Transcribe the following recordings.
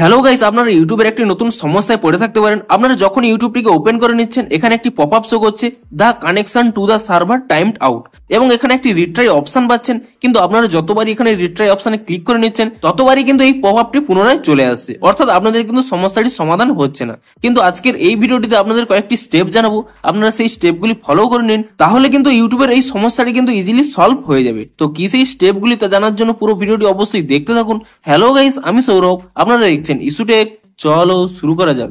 Hello guys, আপনারা ইউটিউবের একটি নতুন সমস্যায় পড়ে থাকতে পারেন। আপনারা যখন ইউটিউবটিকে ওপেন করে নিচ্ছেন, এখানে একটি পপআপ শো করছে the connection to the server timed out, এবং এখানে একটি রিট্রাই অপশন পাচ্ছেন। কিন্তু আপনারা যতবারই এখানে রিট্রাই অপশনে ক্লিক করে নিচ্ছেন, ততবারই কিন্তু এই পপআপটি পুনরায় চলে আসছে, অর্থাৎ আপনাদের কিন্তু সমস্যাটি সমাধান হচ্ছে না। কিন্তু আজকের এই ভিডিওটিতে আপনাদের কয়েকটি স্টেপ জানাবো, আপনারা সেই স্টেপগুলি ফলো করে নিন, তাহলে কিন্তু ইউটিউবের এই সমস্যাটি কিন্তু ইজিলি সলভ হয়ে যাবে। তো কি সেই স্টেপগুলি তা জানার জন্য পুরো ভিডিওটি অবশ্যই দেখতে থাকুন। হ্যালো গাইস, আমি সৌরভ, আপনারা দেখছেন ইস্যুটেক। চলো শুরু করা যাক।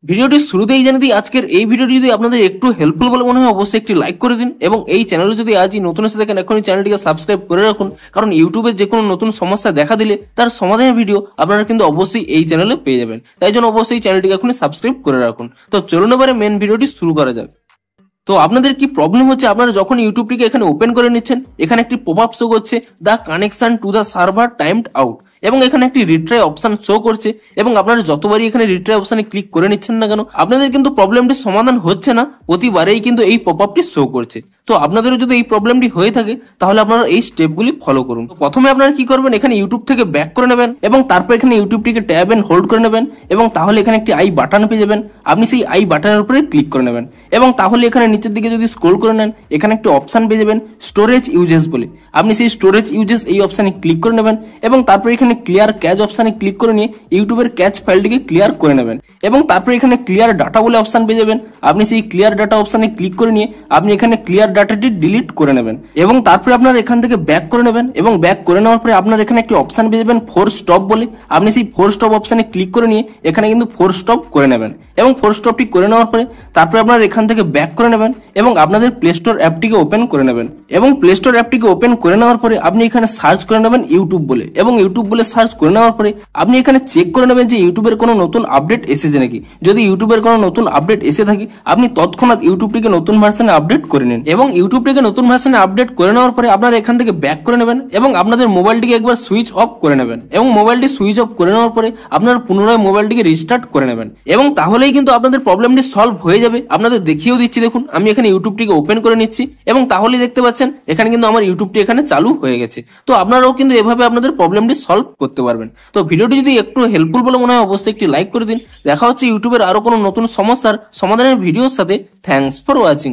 ভিডিওটি শুরুতেই জানিয়ে দিই, আজকের এই ভিডিওটি যদি আপনাদের একটু হেল্পফুল বলে মনে হয় অবশ্যই একটি লাইক করে দিন, এবং এই চ্যানেলে যদি আজই নতুন এসে দেখেন এখনই চ্যানেলটিকে সাবস্ক্রাইব করে রাখুন, কারণ ইউটিউবে যে কোনো নতুন সমস্যা দেখা দিলে তার সমাধানের ভিডিও আপনারা কিন্তু অবশ্যই এই চ্যানেলে পেয়ে যাবেন। তাই জন্য অবশ্যই চ্যানেলটিকে এখনই সাবস্ক্রাইব করে রাখুন। তো চলুন এবারে মেন ভিডিওটি শুরু করা যাক। তো আপনাদের কি প্রবলেম হচ্ছে, আপনারা যখন ইউটিউবটিকে এখানে ওপেন করে নিচ্ছেন, এখানে একটি পপআপ শো করছে the connection to the server timed out, এবং এখানে একটি রিট্রাই অপশন শো করছে, এবং আপনারা যতবারই এখানে রিট্রাই অপশনে ক্লিক করে নিচ্ছেন না কেন, আপনাদের কিন্তু প্রবলেমটি সমাধান হচ্ছে না, প্রতিবারেই কিন্তু এই পপআপটি শো করছে। তো আপনাদেরও যদি এই প্রবলেমটি হয়ে থাকে, তাহলে আপনারা এই স্টেপগুলি ফলো করুন। প্রথমে আপনারা কি করবেন, এখানে ইউটিউব থেকে ব্যাক করে নেবেন, এবং তারপর এখানে ইউটিউবটিকে ট্যাব এন্ড হোল্ড করে নেবেন, এবং তাহলে এখানে একটি আই বাটন পেয়ে যাবেন। আপনি সেই আই বাটনের উপরে ক্লিক করে নেবেন, এবং তাহলে এখানে নিচের দিকে যদি স্ক্রল করে নেন, এখানে একটি অপশন পেয়ে যাবেন স্টোরেজ ইউজেস বলে। আপনি সেই স্টোরেজ ইউজেস এই অপশনে ক্লিক করে নেবেন, এবং তারপর এখানে ক্লিয়ার ক্যাচ অপশনে ক্লিক করে নিয়ে ইউটিউবের ক্যাচ ফাইলটিকে ক্লিয়ার করে নেবেন, এবং তারপর এখানে ক্লিয়ার ডাটা বলে অপশন পেয়ে যাবেন। আপনি সেই ক্লিয়ার ডাটা অপশনে ক্লিক করে নিয়ে আপনি এখানে ক্লিয়ার ডাটাটি ডিলিট করে নেবেন, এবং তারপরে আপনারা এখান থেকে ব্যাক করে নেবেন, এবং ব্যাক করে নেওয়ার পরে আপনার এখানে একটি অপশন পেয়ে যাবেন ফোর স্টপ বলে। আপনি সেই ফোর স্টপ অপশনে ক্লিক করে নিয়ে এখানে কিন্তু ফোর স্টপ করে নেবেন, এবং ফোর স্টপটি করে নেওয়ার পরে তারপরে আপনারা এখান থেকে ব্যাক করে নেবেন, এবং আপনাদের প্লে স্টোর অ্যাপটিকে ওপেন করে নেবেন, এবং প্লে স্টোর অ্যাপটিকে ওপেন করে নেওয়ার পরে আপনি এখানে সার্চ করে নেবেন ইউটিউব বলে, এবং ইউটিউব বলে সার্চ করে নেওয়ার পরে আপনি এখানে চেক করে নেবেন যে ইউটিউবের কোনো নতুন আপডেট এসেছে নাকি। যদি ইউটিউবের কোনো নতুন আপডেট এসে থাকে, আপনি তৎক্ষণাৎ ইউটিউবটিকে নতুন ভার্সনে আপডেট করে নিন, এবং ইউটিউবটিকে নতুন ভার্সনে আপডেট করে নেওয়ার পরে আপনারা এখান থেকে ব্যাক করে নেবেন, এবং আপনাদের মোবাইলটিকে একবার সুইচ অফ করে নেবেন, এবং মোবাইলটি সুইচ অফ করে নেওয়ার পরে আপনারা পুনরায় মোবাইলটিকে রিস্টার্ট করে নেবেন, এবং তাহলেই কিন্তু আপনাদের প্রবলেমটি সলভ হয়ে যাবে। আপনাদের দেখিয়েও দিচ্ছি, দেখুন আমি এখানে ইউটিউবটিকে ওপেন করে নিচ্ছি, এবং তাহলেই দেখতে পাচ্ছেন এখানে কিন্তু আমার ইউটিউবটি এখানে চালু হয়ে গেছে। তো আপনারাও কিন্তু এভাবে আপনাদের প্রবলেমটি সলভ করতে পারবেন। তো ভিডিওটি যদি একটু হেল্পফুল বলে মনে হয় অবশ্যই একটি লাইক করে দিন। দেখা হচ্ছে ইউটিউবের আরো কোনো নতুন সমস্যার সমাধানের ভিডিওর সাথে। Thanks for watching.